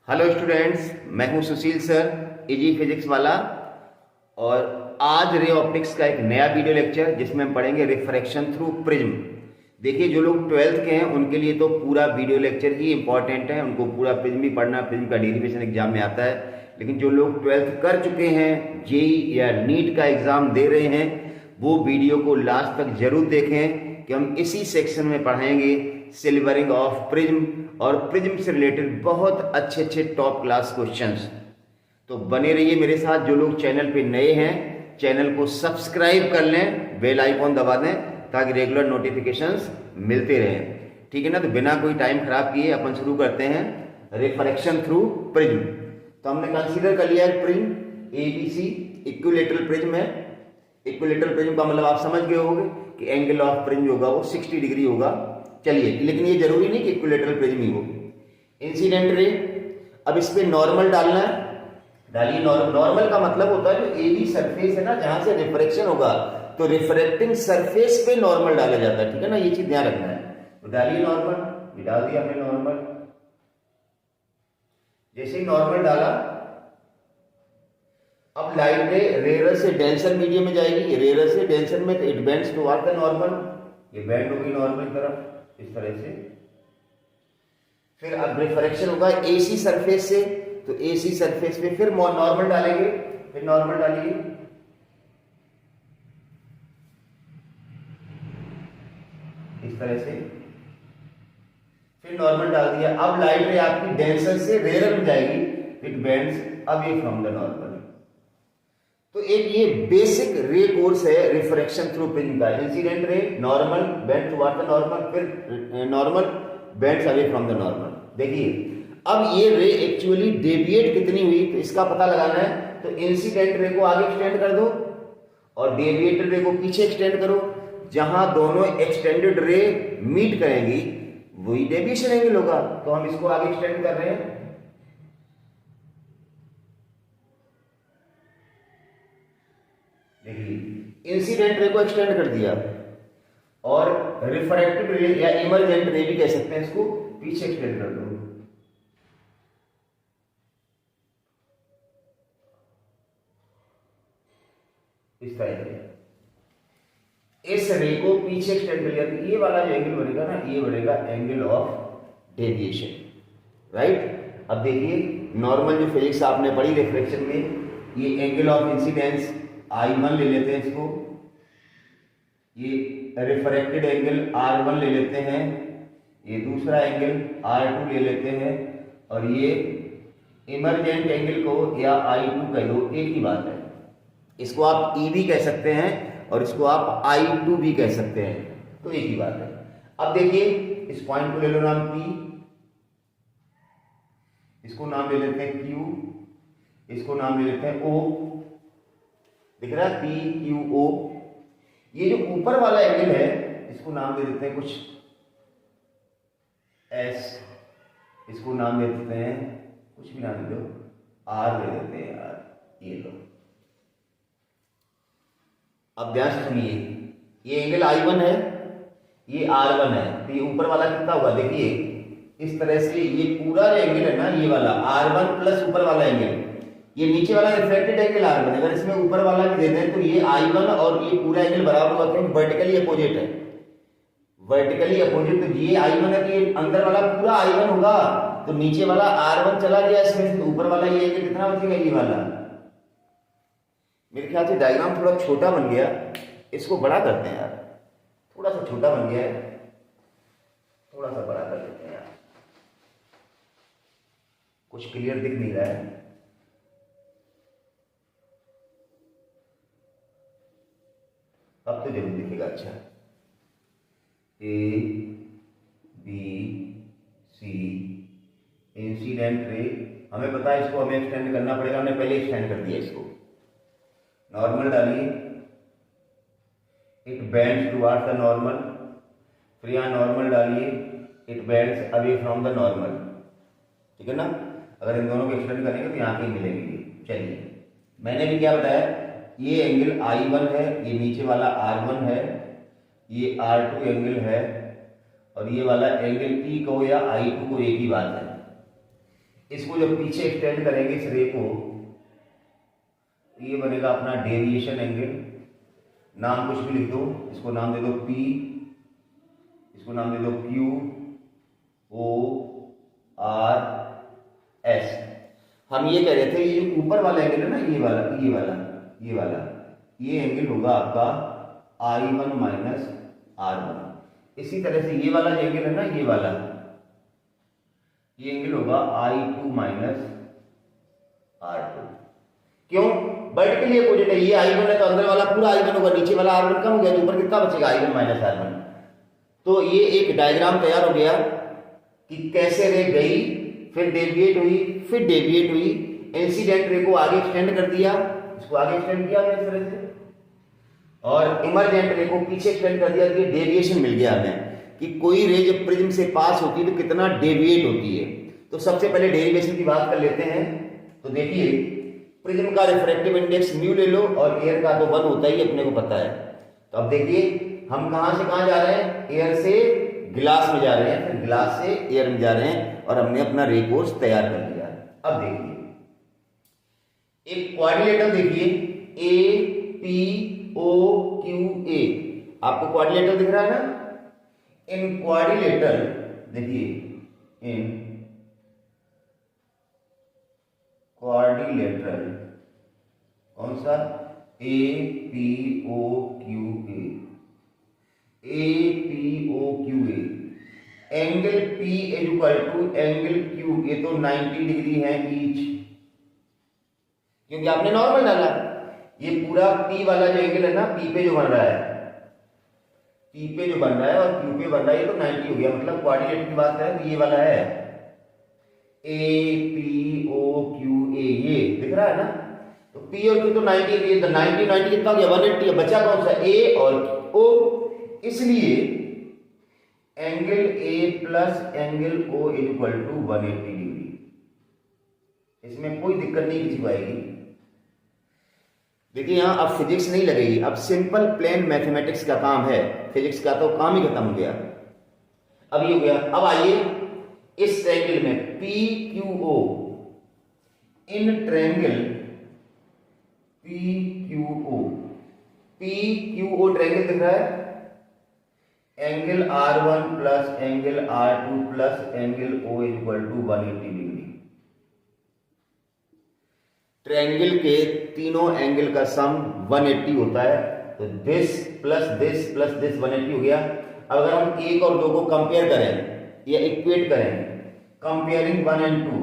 Hello students, मैं हूं सुशील sir, easy physics वाला। और आज रे ऑप्टिक्स का एक नया वीडियो लेक्चर जिसमें हम पढ़ेंगे रिफ्रैक्शन थ्रू प्रिज्म। देखिए, जो लोग 12th के हैं उनके लिए तो पूरा वीडियो लेक्चर ही इंपॉर्टेंट है, उनको पूरा प्रिज्म ही पढ़ना, प्रिज्म का डेरिवेशन एग्जाम में आता है। लेकिन जो लोग 12th कर चुके हैं, जेई या नीट का एग्जाम दे रहे हैं, वो वीडियो को लास्ट तक जरूर देखें कि हम इसी सेक्शन में पढ़ाएंगे सिल्वरिंग ऑफ प्रिज्म और प्रिज्म से रिलेटेड बहुत अच्छे अच्छे टॉप क्लास क्वेश्चंस। तो बने रहिए मेरे साथ। जो लोग चैनल पे नए हैं, चैनल को सब्सक्राइब कर लें, बेल आइकॉन दबा दें ताकि रेगुलर नोटिफिकेशंस मिलते रहें। ठीक है ना? तो बिना कोई टाइम खराब किए अपन शुरू करते हैं रिफ्रैक्शन थ्रू प्रिज्म। तो हमने कंसीडर कर लिया है प्रिज्म एबीसी इक्विलेटरल प्रिज्म है। इक्विलेटरल प्रिज्म का मतलब आप समझ गए होंगे कि एंगल ऑफ प्रिज्म होगा वो 60 डिग्री होगा। चलिए, लेकिन ये जरूरी नहीं कि इक्विलेटरल प्रिज्म ही हो। इंसिडेंट रे, अब इस पे नॉर्मल डालना है, डालिए। नॉर्मल का मतलब होता है जो एबी सरफेस है ना, जहां से रिफ्रैक्शन होगा, तो रिफ्रैक्टिंग सरफेस पे नॉर्मल डाला जाता है। ठीक है ना? ये चीज ध्यान रखना है। तो डालिए नॉर्मल, ये डाल दिया हमने नॉर्मल। जैसे ही नॉर्मल डाला, अब लाइट रे रेयर से डेंसर मीडियम में जाएगी। रेयर से डेंसर में तो it bends toward the normal, ये बेंड होगी नॉर्मल की तरफ इस तरह से। फिर अब रिफ्रैक्शन होगा एसी सरफेस से, तो एसी सरफेस पे फिर नॉर्मल डालेंगे, फिर नॉर्मल डालिए इस तरह से, फिर नॉर्मल डाल दिया। अब लाइट रे आपकी डेंसर से रेयर में जाएगी, it bends away from the normal. तो एक ये बेसिक रे कोर्स है रिफ्रैक्शन थ्रू प्रिज्म का। Incident ray normal bend toward the normal, फिर normal bends away from the normal. देखिए, अब ये रे एक्चुअली डेविएट कितनी हुई तो इसका पता लगाना है। तो इंसिडेंट रे को आगे एक्सटेंड कर दो और डेविएटेड रे को पीछे एक्सटेंड करो। जहां दोनों एक्सटेंडेड रे मीट करेंगी वही डेविएशन एंगल होगा। तो हम इसको आगे एक्सटेंड कर रहे हैं। देखिए, इंसिडेंट रे को एक्सटेंड कर दिया और रिफ्रैक्टिव रे या इमर्जेंट रे भी कह सकते हैं इसको, पीछे एक्सटेंड कर दो। इस तरह से इस रे को पीछे एक्सटेंड कर लिया, तो ये वाला जो एंगल बनेगा ना, ये बनेगा एंगल ऑफ डेविएशन। राइट? अब देखिए, नॉर्मल जो फिजिक्स आपने पढ़ी रिफ्लेक्शन में, ये एंगल ऑफ इंसिडेंस I1 ले लेते हैं इसको, ये रिफ्रैक्टेड एंगल R1 ले लेते हैं, ये दूसरा एंगल R2 ले लेते हैं, और ये इमरजेंट एंगल को या I2 कह दो, एक ही बात है। इसको आप E भी कह सकते हैं और इसको आप I2 भी कह सकते हैं, तो एक ही बात है। अब देखिए, इस पॉइंट को ले लो नाम P, इसको नाम ले लेते हैं Q, इसको नाम ले लेते हैं O। दिख रहा है P Q O। ये जो ऊपर वाला एंगल है इसको नाम दे देते हैं कुछ S, इसको नाम दे देते हैं कुछ भी नाम दे दो, R दे देते हैं यार, ये लो। अब ध्यान से सुनिए, ये एंगल I1 है, ये R1 है, तो ये ऊपर वाला कितना होगा? देखिए, इस तरह से ये पूरा जो एंगल है ना, ये वाला R1 प्लस ऊपर वाला एंगल, ये नीचे वाला रिफ्लेक्टेड एंगल R1। अगर इसमें ऊपर वाला भी दे दें तो ये I1 और ये पूरा एंगल बराबर होगा, क्योंकि वर्टिकली अपोजिट है। वर्टिकली अपोजिट, तो ये I1 है, तो ये अंदर वाला पूरा I1 होगा, तो नीचे वाला R1 चला गया इसमें, तो ऊपर वाला ये एंगल कितना बचेगा? ये वाला। मेरे ख्याल से डायग्राम थोड़ा छोटा बन गया, इसको बड़ा करते हैं यार। थोड़ा सा छोटा बन गया है, थोड़ा सा बड़ा कर देते हैं यार, कुछ क्लियर दिख नहीं रहा है। अब तो जरूर दिखेगा। अच्छा, A B C incident ray, हमें पता है इसको हमें एक्सटेंड करना पड़ेगा, हमने पहले एक्सटेंड कर दिया इसको। नॉर्मल डालिए, it bends towards the normal, फिर यहाँ नॉर्मल डालिए, it bends away from the normal. ठीक है ना? अगर इन दोनों को एक्सटेंड करेंगे तो यहाँ के मिलेंगे। चलिए, मैंने भी क्या बताया, ये एंगल I1 है, ये नीचे वाला R1 है, ये R2 एंगल है, और ये वाला एंगल P को या I2 को एक ही बात है। इसको जब पीछे एक्सटेंड करेंगे इस रे को, ये बनेगा अपना डेविएशन एंगल। नाम कुछ भी लिख दो, इसको नाम दे दो P, इसको नाम दे दो Q, O, R, S। हम ये कह रहे थे ये जो ऊपर वाला एंगल है ना, ये एंगल होगा आपका I1 माइनस R1। इसी तरह से ये वाला एंगल है ना, ये एंगल होगा I2 माइनस R2। क्यों? वर्टिकली अपोजिट है, ये I1 है तो अंदर वाला पूरा I1 होगा, नीचे वाला R1 कम हो गया तो ऊपर कितना बचेगा, I1 माइनस R1। तो ये एक डायग्राम तैयार हो गया कि कैसे रे गई, फिर डेविएट हुई, इंसिडेंट रे को आगे एक्सटेंड कर दिया, इसको आगे एक्सटेंड किया इस तरह से, और इमरजेंट रे को पीछे एक्सटेंड कर दिया, तो डेविएशन मिल गया हमें कि कोई रे जब प्रिज्म से पास होती है तो कितना डेविएट होती है। तो सबसे पहले डेरिवेशन की बात कर लेते हैं। तो देखिए प्रिज्म का रिफ्रैक्टिव इंडेक्स म्यू ले लो और एयर का तो 1 होता ही अपने को पता है। तो अब देखिए हम कहां से कहां जा रहे हैं, एयर से ग्लास में जा रहे हैं, फिर ग्लास से एयर में जा रहे हैं, और हमने अपना रे कोर्स तैयार कर लिया। अब देखिए एक क्वाड्रिलेटरल देखिए APOQA, आपको क्वाड्रिलेटरल दिख रहा है ना। इन क्वाड्रिलेटरल देखिए, इन क्वाड्रिलेटरल कौन सा, APOQA, angle P equal to angle Q, ये तो 90 डिग्री है ईच, क्योंकि आपने नॉर्मल डाला। ये पूरा P वाला जो एंगल है ना, P पे जो बन रहा है और Q पे बन रहा है, ये तो 90 हो गया। मतलब क्वाड्रिलेटरल की बात करें तो ये वाला है APOQA, ये दिख रहा है ना। तो P और Q तो 90 है, तो 90 कितना हो गया, 180। बचा कौन सा, A और O, इसलिए angle A plus angle O equal to 180 degree. इसमें कोई दिक्कत नहीं किसी को आएगी। देखिए यहां अब फिजिक्स नहीं लगेगी, अब सिंपल प्लेन मैथमेटिक्स का काम है, फिजिक्स का तो काम ही खत्म हो गया। अब ये हो गया। अब आइए इस ट्रायंगल में PQO, in triangle PQO triangle दिख रहा है, angle R1 plus angle R2 plus angle O equal to 180 degree. Triangle के तीनों एंगल का सम 180 होता है, तो दिस प्लस दिस 180 हो गया। अगर हम 1 और 2 को कंपेयर करें या इक्वेट करें, कंपेयरिंग 1 एंड 2,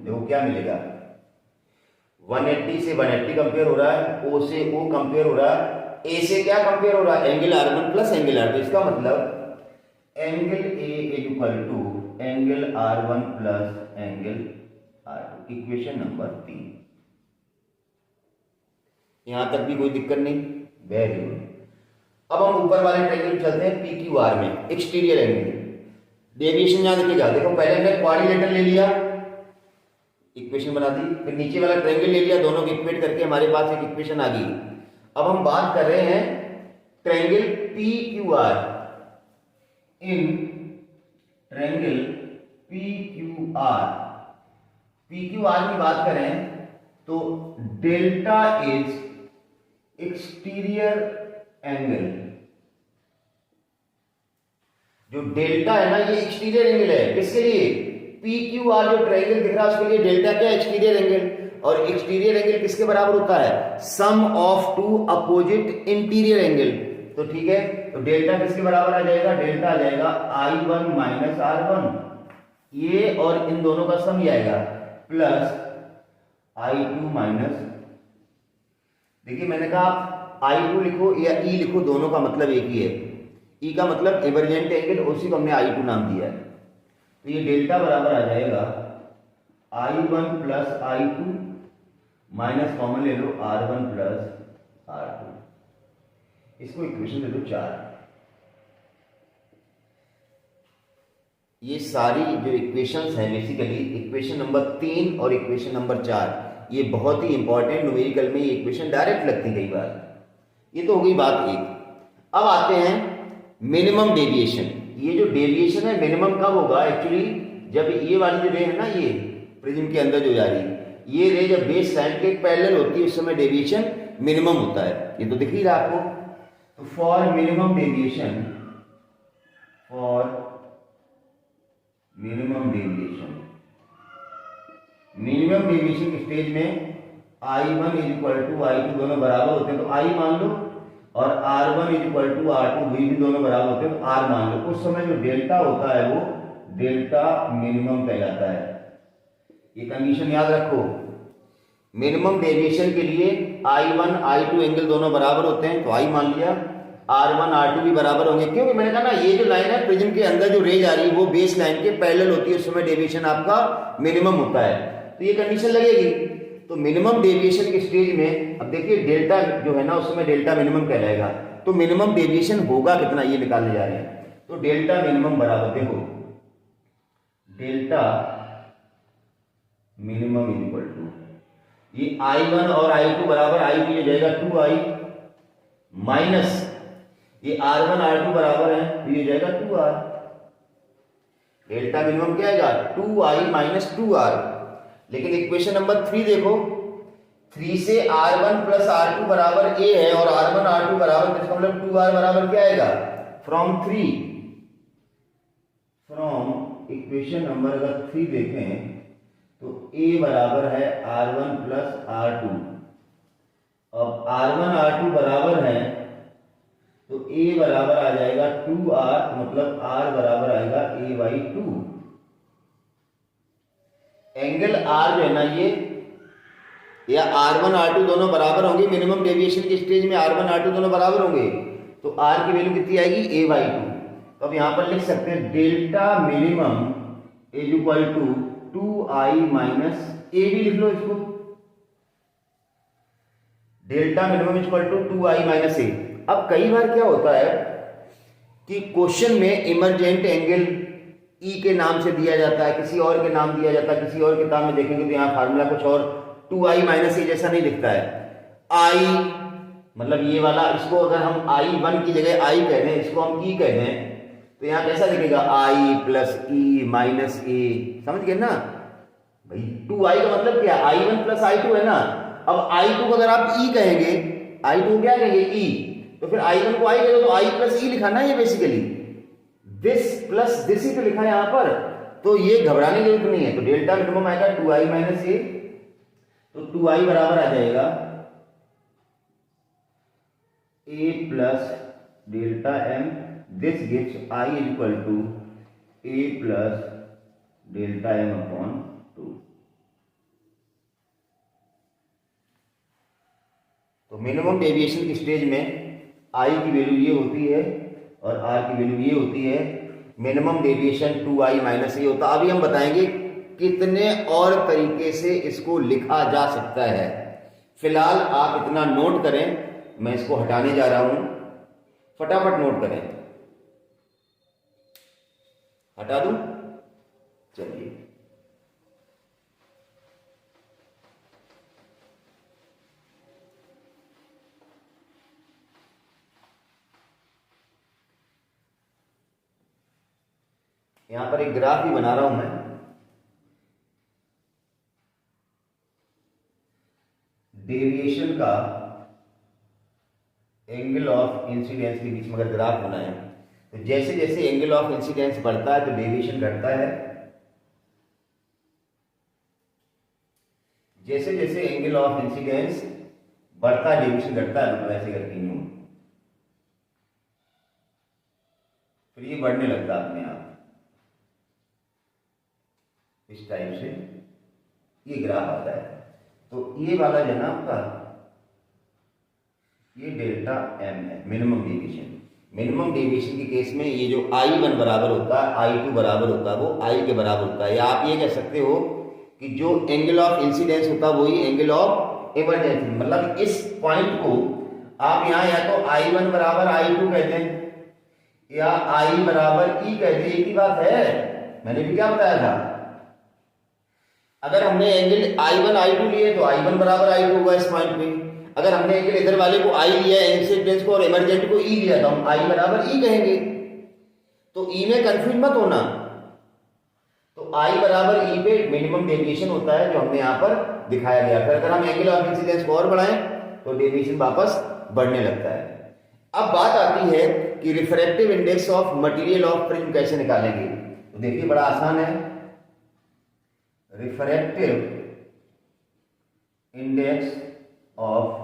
देखो क्या मिलेगा, 180 से 180 कंपेयर हो रहा है, O से O कंपेयर हो रहा है, A से क्या कंपेयर हो रहा है, angle R1 plus angle R2। इसका मतलब angle A equal to angle R1 plus angle R2, equation number 3। यहां तक भी कोई दिक्कत नहीं, वेरी गुड। अब हम ऊपर वाले ट्रायंगल चलते हैं PQR में, एक्सटीरियर एंगल। डेविएशन यहां देखिएगा, देखो पहले हमने क्वाड्रिलेटरल ले लिया, इक्वेशन बना दी, फिर नीचे वाला ट्रायंगल ले लिया, दोनों को इक्वेट करके हमारे पास एक इक्वेशन आ गई। अब हम बात कर रहे हैं triangle PQR, in triangle PQR की बात करें तो डेल्टा इज एक्सटीरियर एंगल। जो डेल्टा है ना, ये एक्सटीरियर एंगल है। किसके लिए, PQR जो ट्रायंगल दिख रहा है उसके लिए डेल्टा क्या है, एक्सटीरियर एंगल। और एक्सटीरियर एंगल किसके बराबर होता है, sum of two opposite interior angle. तो ठीक है, तो डेल्टा किसके बराबर आ जाएगा, डेल्टा आ जाएगा I1 माइनस R1, ये और इन दोनों का सम ही आएगा, प्लस I2 माइनस, देखिए मैंने कहा आप I2 लिखो या E लिखो, दोनों का मतलब एक ही है। E का मतलब एवरजेंट एंगल, उसी को हमने I2 नाम दिया है। तो ये डेल्टा बराबर आ जाएगा I1 plus I2 minus common ले लो R1 प्लस R2, इसको इक्वेशन दे दो 4। ये सारी जो इक्वेशंस हैं बेसिकली इक्वेशन नंबर 3 और इक्वेशन नंबर 4, ये बहुत ही इंपॉर्टेंट, न्यूमेरिकल में ये इक्वेशन डायरेक्ट लगती कई बार। ये तो हो गई बात एक। अब आते हैं मिनिमम डेविएशन। ये जो डेविएशन है मिनिमम कब होगा एक्चुअली, जब ये वाली जो रे है ना, ये प्रिज्म के अंदर जो जा रही है, ये रे जब बेस लाइन के पैरेलल होती है उस समय डेविएशन मिनिमम होता है। ये तो दिख ही रहा आपको। तो फॉर मिनिमम डेविएशन के स्टेज में I1 = I2 दोनों बराबर होते हैं तो I मान लो, और R1 = R2 भी दोनों बराबर होते हैं तो R मान लो। उस समय जो डेल्टा होता है वो डेल्टा मिनिमम कहलाता है। ये कंडीशन याद रखो। मिनिमम डेविएशन के लिए I1 I2 एंगल दोनों बराबर होते हैं तो I मान लिया, R1 R2 भी बराबर होंगे, क्योंकि मैंने कहा ना ये जो लाइन है प्रिज्म के अंदर जो रे जा रही है वो बेस लाइन के पैरेलल होती है, उस समय डेविएशन आपका मिनिमम होता है, तो ये कंडीशन लगेगी। तो मिनिमम डेविएशन के स्टेज में अब देखिए डेल्टा जो है ना उस समय डेल्टा मिनिमम कहलाएगा। तो मिनिमम डेविएशन होगा कितना ये निकालने जा रहे हैं। तो डेल्टा मिनिमम बराबर देखो, डेल्टा मिनिमम = ये I1 और I2 बराबर I की हो जाएगा 2I माइनस ये R1 R2 बराबर है तो ये जाएगा 2R। डेल्टा मिनिमम क्या आएगा 2I माइनस 2R। लेकिन इक्वेशन नंबर 3 देखो, 3 से R1 प्लस R2 बराबर A है और R1 R2 बराबर, इसका मतलब 2R बराबर क्या आएगा, फ्रॉम इक्वेशन नंबर अगर 3 देखें तो A बराबर है R1 प्लस R2। अब R1 R2 बराबर है तो A बराबर आ जाएगा 2R, मतलब R बराबर आएगा A/2। एंगल R जो है ना ये, या R1 R2 दोनों बराबर होंगे, मिनिमम डेविएशन के स्टेज में R1 R2 दोनों बराबर होंगे तो R की वैल्यू कितनी आएगी A/2। तो अब यहां पर लिख सकते हैं delta minimum = 2I minus A, भी लिख लो इसको, delta minimum = 2I minus A। अब कई बार क्या होता है कि क्वेश्चन में इमरजेंट एंगल E के नाम से दिया जाता है, किसी और के नाम दिया जाता है, किसी और किताब में देखेंगे तो यहाँ फार्मूला कुछ और 2I माइनस A जैसा नहीं दिखता है। I मतलब ये वाला, इसको अगर हम I1 की जगह I कह दें, इसको हम E कह दें तो यहाँ कैसा दिखेगा I plus E minus A, समझ गए ना भाई। 2I का मतलब क्या, I1 प्लस I2 है ना। अब I2 को अगर आप E कहेंगे, I2 क्या कहेंगे E, तो फिर I1 को I कहेंगे तो I प्लस E लिखा ना, ये basically this plus this he तो लिखा है यहाँ पर, तो ये घबराने की जरूरत नहीं है। तो डेल्टा मिनिमम आएगा 2I माइनस A, तो 2I बराबर आ जाएगा A plus delta M, this gives I = A plus delta M upon 2। तो मिनिमम डेविएशन की स्टेज में I की वैल्यू ये होती है और R की वैल्यू ये होती है। Minimum deviation 2I minus A होता है। अभी हम बताएंगे कितने और तरीके से इसको लिखा जा सकता है। फिलहाल आप इतना नोट करें, मैं इसको हटाने जा रहा हूं, फटाफट नोट करें। हटा दूं, चलिए। यहां पर एक ग्राफ भी बना रहा हूं मैं। डेविएशन का एंगल ऑफ इंसिडेंस के बीच में अगर ग्राफ बनाए तो जैसे जैसे एंगल ऑफ इंसिडेंस बढ़ता है तो डेविएशन घटता है, जैसे जैसे एंगल ऑफ इंसिडेंस बढ़ता है डेविएशन घटता है, मतलब ऐसे कंटिन्यू, फिर ये बढ़ने लगता है अपने आप इस टाइप से, ये ग्राफ आता है। तो ये वाला जो है ना आपका, ये डेल्टा M है, मिनिमम डेविएशन। मिनिमम डेविएशन के केस में ये जो I1 बराबर होता है, I2 बराबर होता है, वो I के बराबर होता है। या आप ये कह सकते हो कि जो एंगल ऑफ इंसिडेंस होता है वही एंगल ऑफ इमरजेंसी, मतलब इस पॉइंट को आप यहाँ या तो I1 बराबर I2 कहते हैं या I बराबर E कहते हैं, एक ही बात है। मैंने भी क्या बताया था, अगर हमने एंगल I1 I2 लिए तो I1 बराबर I2 होगा इस पॉइंट पे। अगर हमने एंगल इधर वाले को I लिया, इंसिडेंस को, और इमरजेंट को E लिया तो हम I बराबर E कहेंगे। तो ई में कंफ्यूज मत होना। तो आई बराबर ई पे मिनिमम डेविएशन होता है जो हमने यहां पर दिखाया गया। फिर अगर हम एंगल ऑफ इंसिडेंस को और बढ़ाएं तो डेविएशन वापस बढ़ने लगता है। अब बात आती है कि refractive index of material of prism कैसे निकालेंगे। तो देखिए बड़ा आसान है। Refractive index of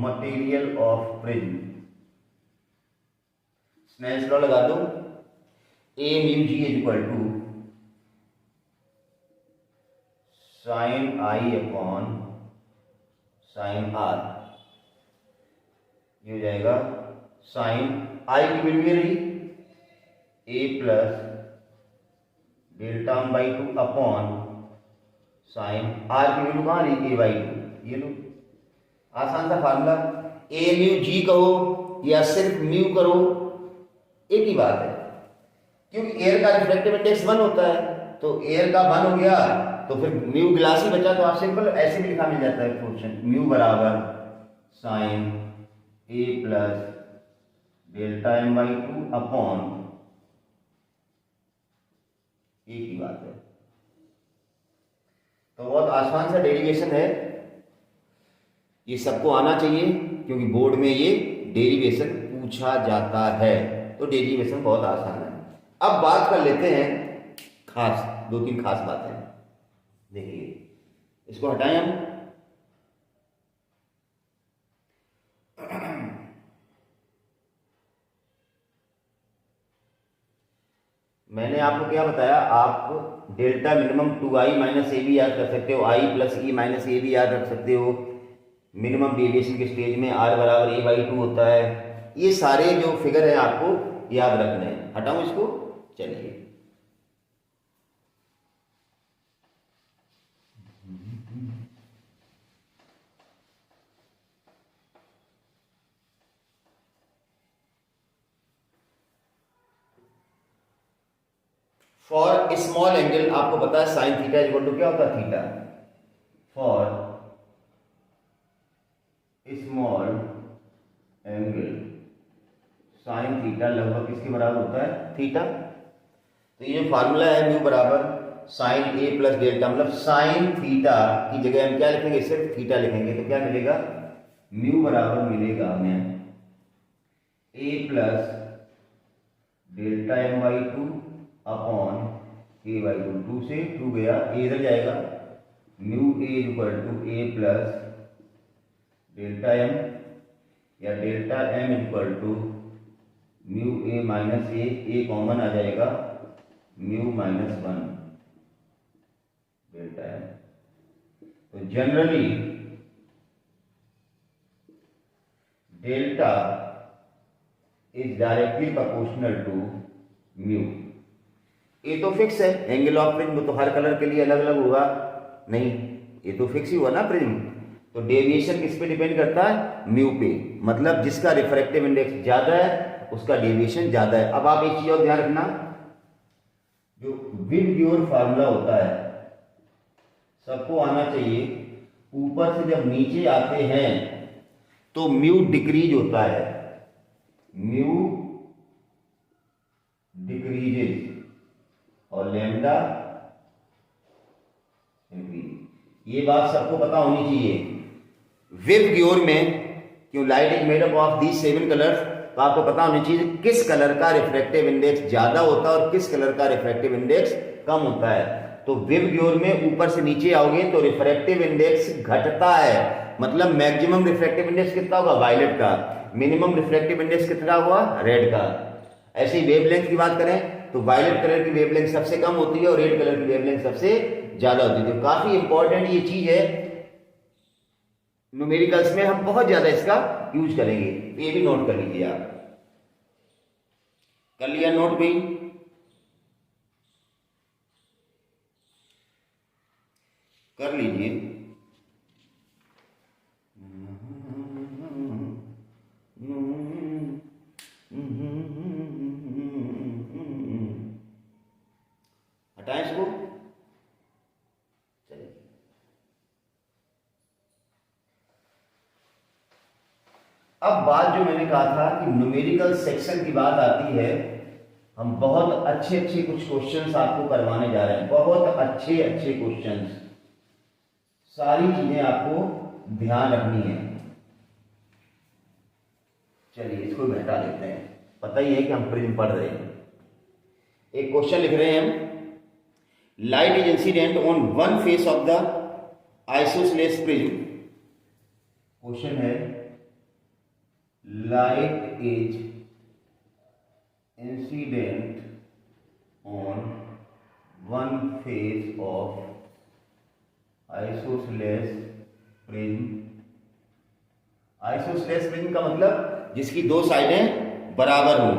material of prism, Snell's law लगा दो। A mu g is equal to sine i upon sine r. ये हो जाएगा साइन आई की वैल्यू रही A plus delta by two upon sine r की वैल्यू कहाँ रही ए बाई टू। ये लो आसान सा फार्मूला। ए म्यू जी कहो या सिर्फ म्यू करो एक ही बात है, क्योंकि एयर का रिफ्रैक्टिव इंडेक्स 1 होता है। तो एयर का 1 हो गया तो फिर म्यू ग्लास ही बचा। तो आप सिंपल ऐसे भी लिखा मिल जाता है क्वेश्चन, म्यू बराबर sine A plus delta M by two upon, एक ही बात है। तो बहुत आसान सा डेरिवेशन है, ये सबको आना चाहिए क्योंकि बोर्ड में ये डेरिवेशन पूछा जाता है। तो डेरिवेशन बहुत आसान है। अब बात कर लेते हैं खास, 2-3 खास बातें। देखिए इसको हटाएं हम। मैंने आपको क्या बताया, आप डेल्टा मिनिमम 2i माइनस ए भी याद कर सकते हो, i प्लस ई माइनस ए भी याद रख सकते हो। मिनिमम डेविएशन के स्टेज में r बराबर a बाई 2 होता है। ये सारे जो फिगर हैं आपको याद रखने हैं। हटाऊं इसको, चलिए फॉर स्मॉल एंगल आपको पता है साइन थीटा इक्वल टू क्या होता है theta. For small angle sine theta लगभग किसके बराबर होता है थीटा। तो ये जो फार्मूला है म्यू बराबर साइन ए प्लस डेल्टा, मतलब साइन थीटा की जगह हम क्या लिखेंगे, सिर्फ थीटा लिखेंगे। तो क्या मिलेगा, म्यू बराबर मिलेगा हमें A plus delta M by 2 upon A by 2। 2 से 2 गया, ए इधर जाएगा, mu A equal to A plus delta m या delta m equal to mu A minus A common आ जाएगा, म्यू माइनस 1 डेल्टा एम। तो generally delta is directly proportional to mu. ये तो फिक्स है, एंगल ऑफ प्रिज्म तो हर colour के लिए अलग अलग होगा नहीं, ये तो फिक्स ही हुआ ना प्रिज्म। तो डेविएशन किस पे डिपेंड करता है, म्यू पे। मतलब जिसका रिफ्रैक्टिव इंडेक्स ज्यादा है उसका डेविएशन ज्यादा है। अब आप एक चीज और ध्यान रखना, जो विबग्योर फार्मूला होता है सबको आना चाहिए, ऊपर से जब नीचे आते हैं तो म्यू डिक्रीज होता है, म्यू डिक्रीजेस और लैम्डा इंक्रीज। ये बात सबको पता होनी चाहिए। विबग्योर में क्यों light is made up of these 7 colours, तो आपको पता होनी चाहिए किस कलर का रिफ्रैक्टिव इंडेक्स ज्यादा होता है और किस कलर का रिफ्रैक्टिव इंडेक्स कम होता है। तो विबग्योर में ऊपर से नीचे आओगे तो रिफ्रैक्टिव इंडेक्स घटता है, मतलब मैक्सिमम रिफ्रैक्टिव इंडेक्स कितना होगा, वायलेट का। मिनिमम रिफ्रैक्टिव इंडेक्स कितना हुआ, रेड का। ऐसे ही वेवलेंथ की बात करें तो वायलेट कलर की वेवलेंथ सबसे कम होती है और रेड कलर की वेवलेंथ सबसे ज्यादा होती है। तो काफी इंपॉर्टेंट ये चीज है, न्यूमेरिकल्स में हम बहुत ज्यादा इसका यूज करेंगे। तो ये भी नोट कर लीजिए आप। कर लिया नोट भी, कर लीजिए। हटाएं इसको, चलिए। अब बात जो मैंने कहा था कि न्यूमेरिकल सेक्शन की बात आती है, हम बहुत अच्छे अच्छे कुछ क्वेश्चंस आपको करवाने जा रहे हैं, बहुत अच्छे अच्छे क्वेश्चंस, सारी चीजें आपको ध्यान रखनी है। चलिए इसको भी हटा देते हैं, पता ही है कि हम प्रिज्म पढ़ रहे हैं। एक क्वेश्चन लिख रहे हैं हम, light is incident on one face of the isosceles prism. Question है, light is incident on one face of isosceles prism. Isosceles prism का मतलब जिसकी दो साइडें बराबर हों,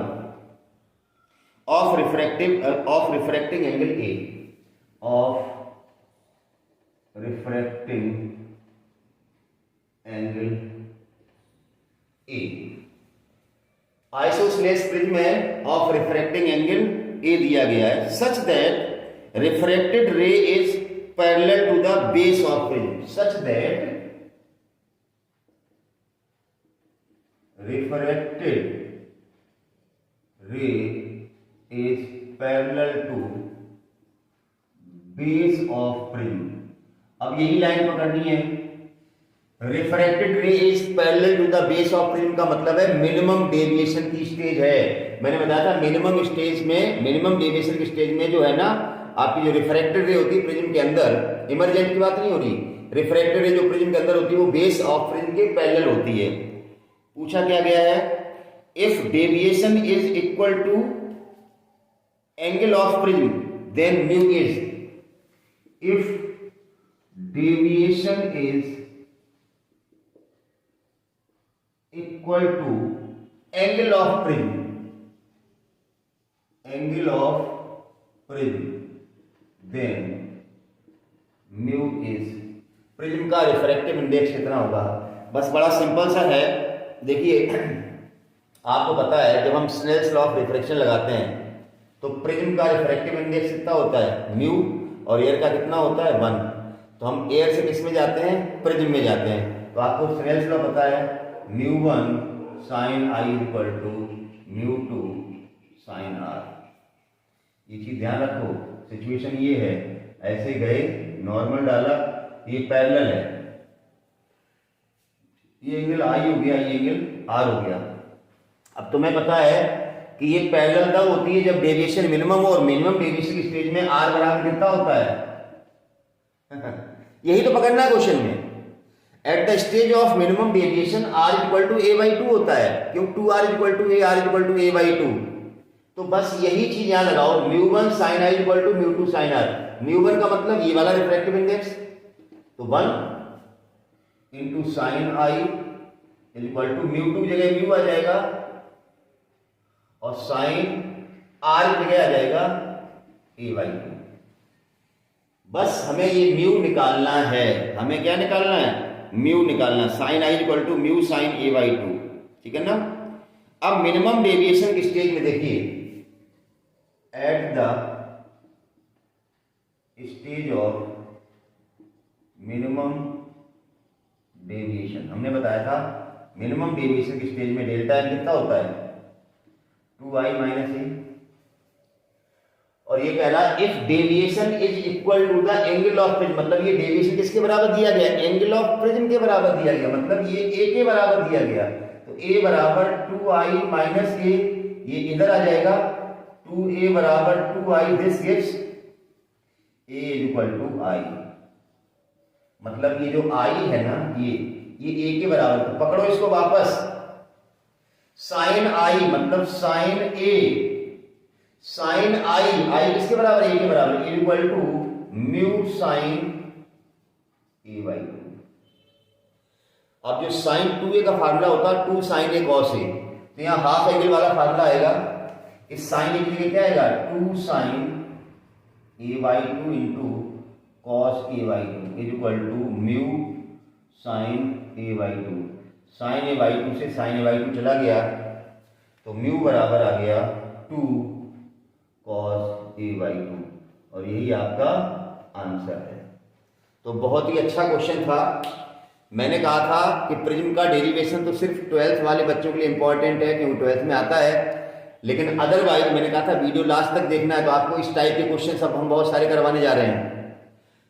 of refracting angle A, of refracting angle A. Isosceles prism में of refracting angle A दिया गया है, such that refracted ray is parallel to the base of prism, such that refracted ray is parallel to base of prism। अब यही line पकड़नी है, refracted ray is parallel to the base of prism का मतलब है minimum deviation की stage है। मैंने बताया था मिनिमम स्टेज में, मिनिमम डेविएशन की स्टेज में जो है ना आपकी जो रिफ्रैक्टेड रे होती है प्रिज्म के अंदर, इमरजेंट की बात नहीं हो रही, रिफ्रैक्टेड रे जो प्रिज्म के अंदर होती है वो बेस ऑफ प्रिज्म के पैरेलल होती है। पूछा क्या गया है, if deviation is equal to angle of prism then mu is, if deviation is equal to angle of prism, angle of prism then mu is, prism का रिफ्रैक्टिव इंडेक्स कितना होगा। बस बड़ा सिंपल सा है, देखिए आपको पता है जब हम स्नेल्स लॉ ऑफ रिफ्रैक्शन लगाते हैं तो प्रिज्म का रिफ्रैक्टिव इंडेक्स कितना होता है म्यू, और एयर का कितना होता है 1। तो हम एयर से किस में जाते हैं, प्रिज्म में जाते हैं। तो आपको स्नेल्स लॉ पता है, μ1 sin I equal to μ2 sin R। ये चीज ध्यान रखो, सिचुएशन ये है, ऐसे गए नॉर्मल डाला, ये पैरेलल है, ये एंगल I हो गया, ये एंगल R हो गया। अब तुम्हें पता है कि ये पैरेलल तब होती है जब डेविएशन मिनिमम हो, और मिनिमम डेविएशन की स्टेज में R बराबर कितना होता है यही तो पकड़ना है क्वेश्चन में। At the stage of minimum deviation R equal to a/2 होता है, क्यों 2R equal to a, R equal to a/2। तो बस यही चीज यहां लगाओ, μ1 sin I equal to μ2 sin R। μ1 का मतलब ये वाला रिफ्रैक्टिव इंडेक्स, तो 1 into sine i is equal to μ2 की जगह म्यू आ जाएगा, और साइन आर की जगह आ जाएगा a/2। बस हमें ये म्यू निकालना है, हमें क्या निकालना है, म्यू निकालना, sine I equal to mu sine a/2, ठीक है ना। अब मिनिमम डेविएशन की स्टेज में देखिए, eight the stage of minimum deviation, हमने बताया था मिनिमम डेविएशन की स्टेज में डेल्टा एन कितना होता है 2i माइनस ए, और ये कह रहा है if deviation is equal to the angle of prism, मतलब ये डेविएशन किसके बराबर दिया गया, एंगल ऑफ प्रिज्म के बराबर दिया गया, मतलब ये ए के बराबर दिया गया। तो ए बराबर 2i माइनस ए, ये इधर आ जाएगा, 2a बराबर 2i, this gives a equal to i. मतलब ये जो i है ना, ये a के बराबर, तो पकड़ो इसको वापस, साइन i मतलब साइन a, साइन i किसके बराबर, a के बराबर, a equal to mu sine a/2। अब जो साइन 2a का फार्मूला होता है 2 साइन a cos a, तो यहां हाफ एंगल वाला फार्मूला आएगा, इस साइन a की जगह क्या आएगा 2 sine a/2 into cos a/2 is equal to mu sine a/2। Sine a/2 से साइन a/2 चला गया, तो म्यू बराबर आ गया 2 cos a/2, और यही आपका आंसर है। तो बहुत ही अच्छा क्वेश्चन था, मैंने कहा था कि प्रिज्म का डेरिवेशन तो सिर्फ 12th वाले बच्चों के लिए इंपॉर्टेंट है क्योंकि 12th में आता है, लेकिन अदरवाइज मैंने कहा था वीडियो लास्ट तक देखना है, तो आपको इस टाइप के क्वेश्चन सब हम बहुत सारे करवाने जा रहे हैं।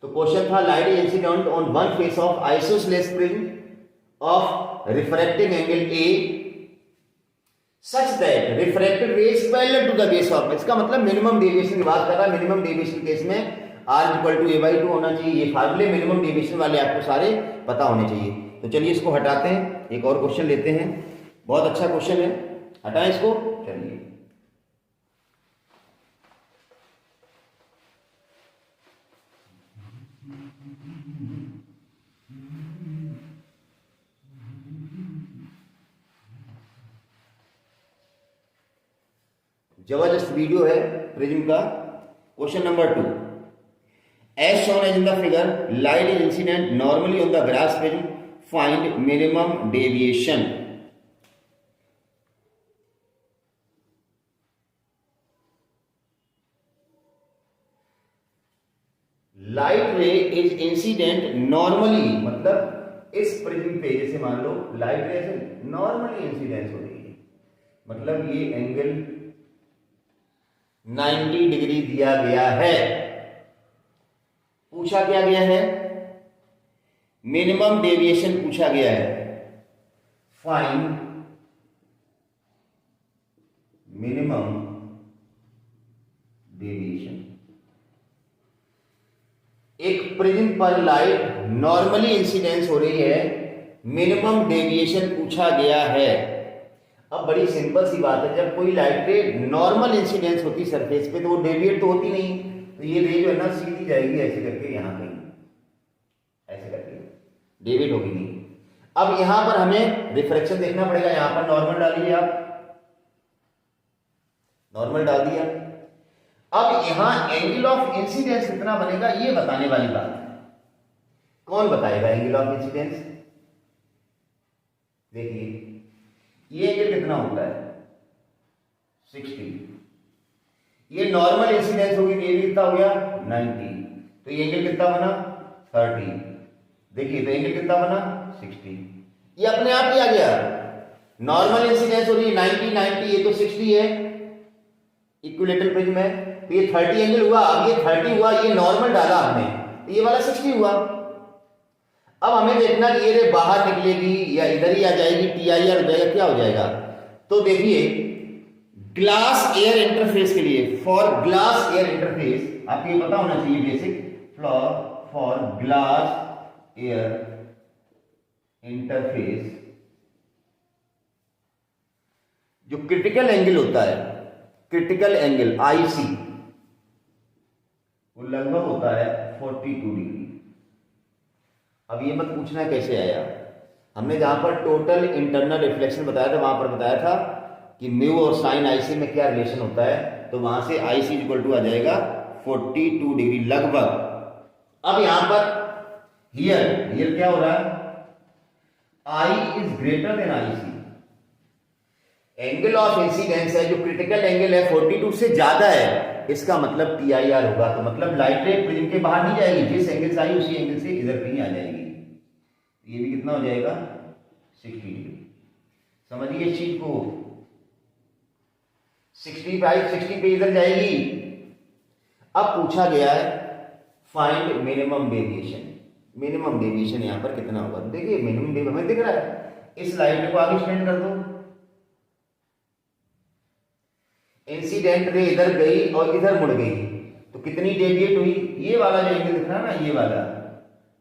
तो क्वेश्चन था light is incident on one face of isosceles prism of refracting angle A such that refracted rays parallel to the base of, इसका मतलब मिनिमम डेविएशन की बात कर रहा है। मिनिमम डेविएशन केस में R इक्वल टू a/2 होना चाहिए। ये फार्मूले मिनिमम डेविएशन वाले आपको सारे पता होने चाहिए। तो चलिए इसको हटाते हैं, एक और क्वेश्चन लेते हैं, बहुत अच्छा क्वेश्चन है, हटाएं इसको। चलिए जबरदस्त वीडियो है प्रिज्म का। Question number 2, as shown as in the figure, light is incident normally on the glass prism, find minimum deviation. Light रे इज इंसिडेंट नॉर्मली, मतलब इस प्रिज्म पे जैसे मान लो लाइट रे से नॉर्मली इंसिडेंस हो रही है, मतलब ये एंगल 90 डिग्री दिया गया है। पूछा क्या गया है? मिनिमम डेविएशन पूछा गया है। Find minimum deviation. एक प्रिज्म पर लाइट नॉर्मली इंसिडेंस हो रही है, मिनिमम डेविएशन पूछा गया है। अब बड़ी सिंपल सी बात है, जब कोई लाइट रे नॉर्मल इंसिडेंस होती सरफेस पे तो वो डेविएट तो होती नहीं, तो ये रे जो है ना सीधी जाएगी ऐसे करके, यहां कहीं ऐसे करके डेविएट होगी नहीं। अब यहां पर हमें रिफ्रैक्शन देखना पड़ेगा। यहां पर नॉर्मल डालिए, आप नॉर्मल डाल दिया। अब यहां एंगल ऑफ इंसिडेंस कितना बनेगा ये बताने वाली बात है। कौन बताएगा एंगल ऑफ इंसिडेंस? देखिए ये एंगल कितना होता है 60, ये नॉर्मल इंसिडेंस होगी, ये कितना हो गया 90, तो ये एंगल कितना बना 30। देखिए तो एंगल कितना बना 60, ये अपने आप ही आ गया। नॉर्मल इंसिडेंस हो रही है 90, ये तो 60 है, इक्विलेटरल प्रिज्म है, तो ये 30 एंगल हुआ। अब ये 30 हुआ, ये नॉर्मल डाला हमने, तो ये वाला 60 हुआ। अब हमें देखना कि ये रे बाहर निकलेगी या इधर ही आ जाएगी, TIR हो जाएगा, क्या हो जाएगा। तो देखिए ग्लास एयर इंटरफेस के लिए, फॉर ग्लास एयर इंटरफेस आपको ये पता होना चाहिए basic, for glass air interface जो क्रिटिकल एंगल होता है, क्रिटिकल एंगल IC, वो लगभग होता है 42 डिग्री। अब ये मत पूछना कैसे आया, हमने जहां पर टोटल इंटरनल रिफ्लेक्शन बताया था वहां पर बताया था कि म्यू और साइन IC में क्या रिलेशन होता है, तो वहां से IC इक्वल टू आ जाएगा 42 डिग्री लगभग। अब यहां पर हियर क्या हो रहा है, I is greater then IC। Angle of incidence है जो क्रिटिकल एंगल है 42 से ज्यादा है, इसका मतलब TIR होगा। तो मतलब लाइट रे प्रिज्म के बाहर नहीं जाएगी, जिस एंगल से आई उसी एंगल से इधर कहीं आ जाएगी। ये भी कितना हो जाएगा 60 डिग्री। समझिए इस चीज को, 60 पे इधर जाएगी। अब पूछा गया है find minimum deviation. Minimum deviation यहां पर कितना होगा, देखिए मिनिमम डेविएशन हमें दिख रहा है। इस लाइट को आगे स्टैंड कर दो, इंसिडेंट रे इधर गई और इधर मुड़ गई, तो कितनी डेविएट हुई, ये वाला जो एंगल दिख रहा है ना, ये वाला,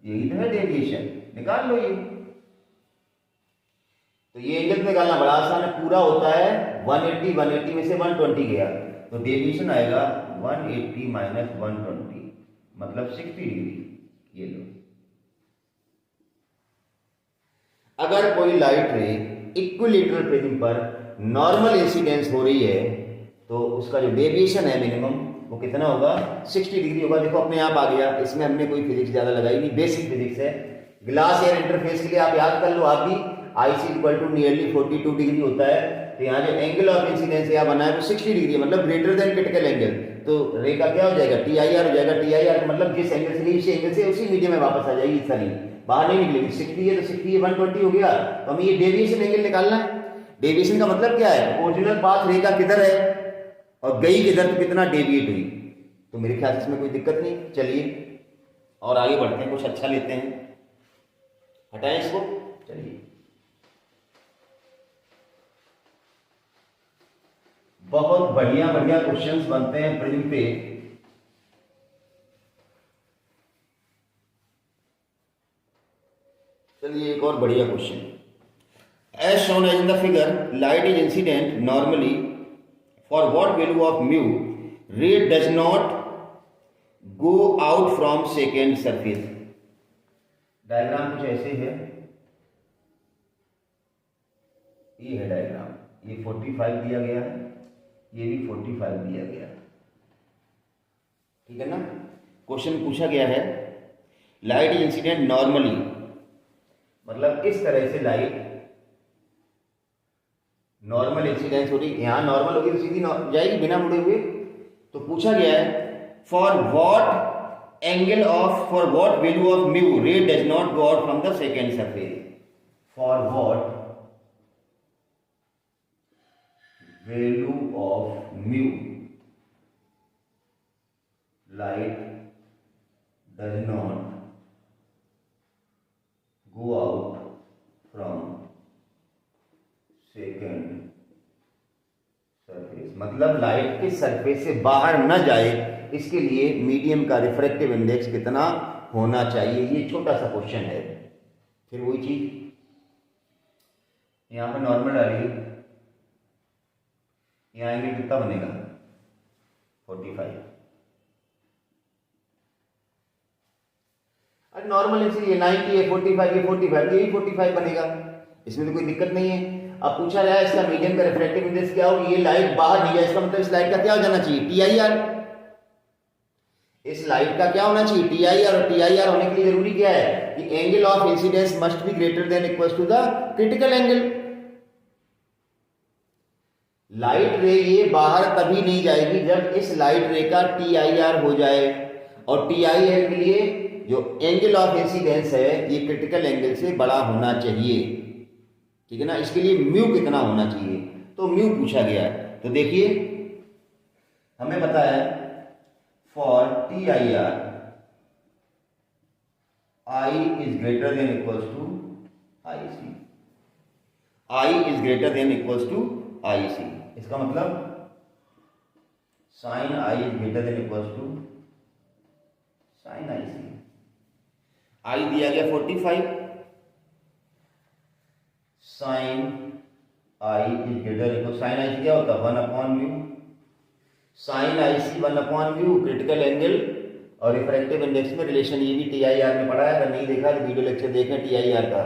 यही तो है डेविएशन, निकाल लो ये। तो ये एंगल निकालना बड़ा आसान है, पूरा होता है 180 में से 120 गया, तो डेविएशन आएगा 180 माइनस 120 मतलब 60 डिग्री। ये लो, अगर कोई लाइट रे इक्विलेटरल प्रिज्म पर नॉर्मल इंसिडेंस हो रही है तो उसका जो डेविएशन है मिनिमम वो कितना होगा 60 डिग्री होगा। देखो अपने आप आ गया, इसमें हमने कोई फिजिक्स ज्यादा लगाई नहीं, बेसिक फिजिक्स है। ग्लास एयर इंटरफेस के लिए आप याद कर लो, आप भी IC equal to nearly 42 degree होता है, तो यहाँ जो एंगल ऑफ इंसिडेंस यहाँ बना है वो 60 डिग्री है, मतलब ग्रेटर देन क्रिटिकल एंगल। तो रे का क्या हो जाएगा TIR हो जाएगा। TIR मतलब जिस एंगल से उसी एंगल से उसी मीडियम में वापस आ जाएगी सारी, बाहर नहीं निकलेगी। 60 है तो 60 है 120 हो गया, तो हमें ये डेविएशन एंगल निकालना है। डेविएशन का मतलब क्या है, ओरिजिनल पाथ रेखा किधर है और गई किधर, तो कितना डेविएट हुई। तो मेरे ख्याल से इसमें कोई दिक्कत नहीं। चलिए और आगे बढ़ते हैं, कुछ अच्छा लेते हैं, हटाएं इसको। चलिए, बहुत बढ़िया बढ़िया क्वेश्चंस बनते हैं प्रिज्म पे। चलिए एक और बढ़िया question. As shown as in the figure, light is incident normally for what value of mu, ray does not go out from second surface. Diagram कुछ ऐसे है, ये है डायग्राम, ये 45 दिया गया है, ये भी 45 दिया गया है, ठीक है ना। क्वेश्चन पूछा गया है लाइट इज इंसिडेंट नॉर्मली, मतलब इस तरह से लाइट नॉर्मल इंसिडेंस हो रही, यहां नॉर्मल होगी तो सीधी जाएगी बिना मुड़े हुए। तो पूछा गया है for what angle of, for what value of mu, ray does not go out from the second surface. For what value of mu, light does not go out from second surface, मतलब light के surface से बाहर न जाए, इसके लिए medium का refractive index कितना होना चाहिए। ये छोटा सा क्वेश्चन है। फिर वही चीज यहां पे नॉर्मल डालिए, यहां एंगल कितना बनेगा 45। नॉर्मल इसलिए 90 है 45 है 45, यही 45 बनेगा, इसमें तो कोई दिक्कत नहीं है। अब पूछा जाए इसका मीडियम का रिफ्रैक्टिव इंडेक्स क्या होगी, ये लाइट बाहर नहीं जाए, इसका मतलब इस लाइट का क्या हो जाना चाहिए TIR। इस लाइट का क्या होना चाहिए TIR, और TIR होने के लिए जरूरी क्या है कि angle of incidence must be greater than equal to the critical angle. Light ray ये बाहर तभी नहीं जाएगी जब इस लाइट रे का TIR हो जाए, और TIR के लिए जो एंगल ऑफ इंसिडेंस है ये क्रिटिकल एंगल से बड़ा होना चाहिए, ठीक है ना। इसके लिए म्यू कितना होना चाहिए, तो म्यू पूछा गया है। तो देखिए हमें पता है for TIR I is greater than equals to IC, I is greater than equals to IC। इसका मतलब sine I is greater than equals to sine IC। I दिया गया 45, sine i is greater equal, sine i क्या होता है 1/म्यू, sine IC 1/म्यू critical angle और रिफ्रैक्टिव इंडेक्स में रिलेशन, ये भी TIR में पढ़ा है, अगर नहीं देखा तो वीडियो लेक्चर देखें TIR का।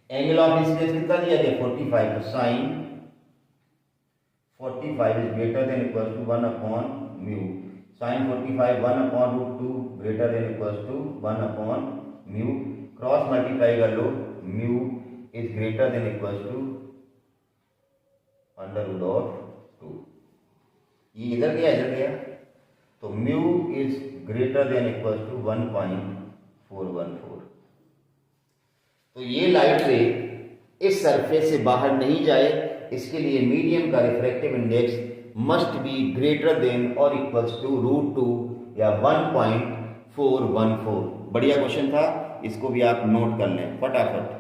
एंगल ऑफ इंसिडेंस कितना दिया गया 45, तो sine 45 is greater than equal to 1/म्यू, sine 45 1/√2 greater than equal to 1/म्यू, क्रॉस मल्टीप्लाई कर लो, mu is greater than equal to √2। ये इधर गया, तो mu is greater than equal to 1.414। तो ये लाइट रे इस सरफेस से बाहर नहीं जाए, इसके लिए मीडियम का refractive index must be greater than और इक्वल्स टू √2 या 1.414। बढ़िया क्वेश्चन था, इसको भी आप नोट कर लें फटाफट।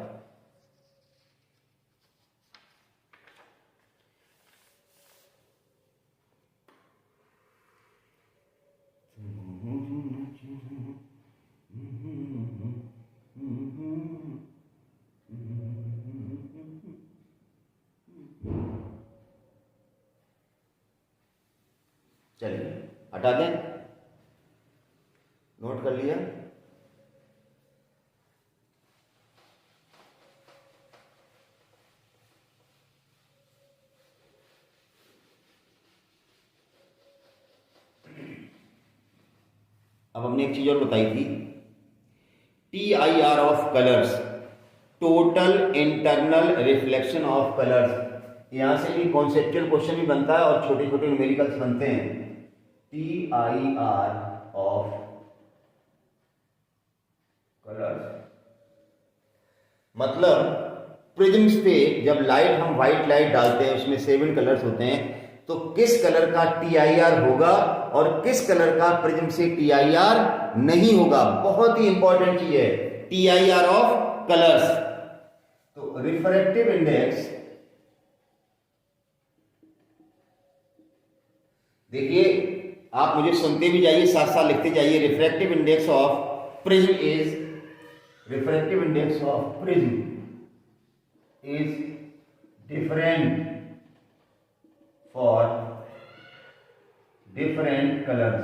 चलिए हटा दें, नोट कर लिया। अब हमने एक चीज और बताई थी, TIR of colours, total internal reflection of colours. यहां से भी कॉन्सेप्चुअल क्वेश्चन भी बनता है और छोटे छोटे न्यूमेरिकल्स बनते हैं। TIR ऑफ कलर्स मतलब प्रिज्म्स पे जब लाइट हम व्हाइट लाइट डालते हैं उसमें 7 कलर्स होते हैं, तो किस कलर का TIR होगा और किस कलर का प्रिज्म से TIR नहीं होगा, बहुत ही इंपॉर्टेंट चीज है TIR ऑफ कलर्स। तो रिफ्रैक्टिव इंडेक्स, देखिए आप मुझे सुनते भी जाइए साथ साथ लिखते जाइए। Refractive index of prism is, refractive index of prism is different for different colors।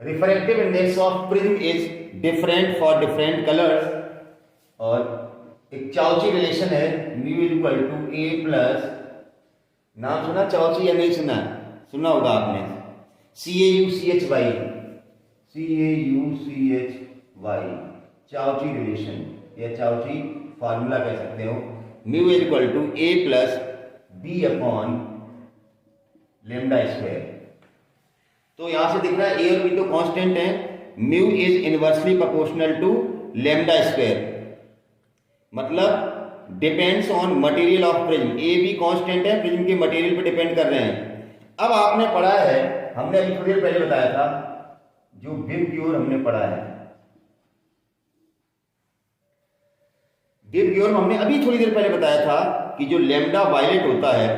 Refractive index of prism is different for different colours. और एक चाउची रिलेशन है mu equal to A plus, नाम सुना चाउची या नहीं सुना? सुना होगा आपने, CAUCHY, CAUCHY, चाउची रिलेशन या चाउची फार्मूला कह सकते हो। Mu equal to A plus B upon lambda square. तो यहां से दिख रहा है ए और बी तो कांस्टेंट है, mu is inversely proportional to lambda square, मतलब depends on material of prism. A भी कांस्टेंट है, प्रिज्म के मटेरियल पे डिपेंड कर रहे हैं। अब आपने पढ़ा है, हमने अभी थोड़ी देर पहले बताया था, जो विब ग्योर हमने पढ़ा है, विब ग्योर हमने अभी थोड़ी देर पहले बताया था कि जो लेमडा वायलेट होता है,